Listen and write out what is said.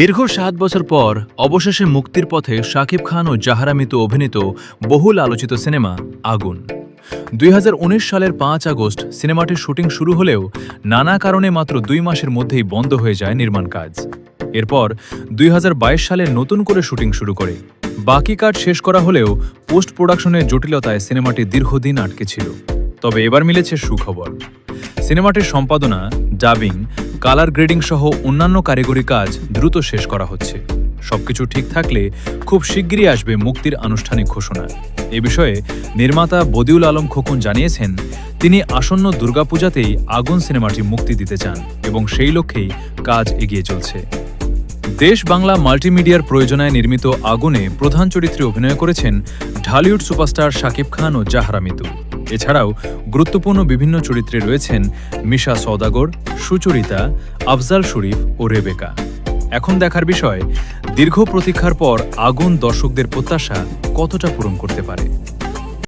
দীর্ঘ ৭ বছর পর অবশেষে মুক্তির পথে শাকিব খান ও জাহরা মিতু অভিনীত বহুল আলোচিত সিনেমা আগুন। ২০১৯ সালের ৫ আগস্ট সিনেমাটির শুটিং শুরু হলেও নানা কারণে মাত্র ২ মাসের মধ্যেই বন্ধ হয়ে যায় নির্মাণ কাজ। এরপর ২০২২ সালে নতুন করে শুটিং শুরু করে। বাকি কাজ শেষ করা হলেও পোস্ট প্রোডাকশনের জটিলতায় সিনেমাটি দীর্ঘদিন আটকে ছিল। তবে এবার মিলেছে সুখবর। সিনেমাটির সম্পাদনা, ডাবিং, কালার গ্রেডিং সহ অন্যান্য কারিগরি কাজ দ্রুত শেষ করা হচ্ছে। সবকিছু ঠিক থাকলে খুব শিগগিরই আসবে মুক্তির আনুষ্ঠানিক ঘোষণা। এ বিষয়ে নির্মাতা বদিউল আলম খোকন জানিয়েছেন, তিনি আসন্ন দুর্গাপূজাতেই আগুন সিনেমাটি মুক্তি দিতে চান এবং সেই লক্ষ্যেই কাজ এগিয়ে চলছে। দেশ বাংলা মাল্টিমিডিয়ার প্রয়োজনায় নির্মিত আগুনে প্রধান চরিত্রে অভিনয় করেছেন ঢালিউড সুপারস্টার শাকিব খান ও জাহরা মিতু। এছাড়াও গুরুত্বপূর্ণ বিভিন্ন চরিত্রে রয়েছেন মিশা সওদাগর, সুচরিতা, আফজাল শরীফ ও রেবেকা। এখন দেখার বিষয়, দীর্ঘ প্রতীক্ষার পর আগুন দর্শকদের প্রত্যাশা কতটা পূরণ করতে পারে।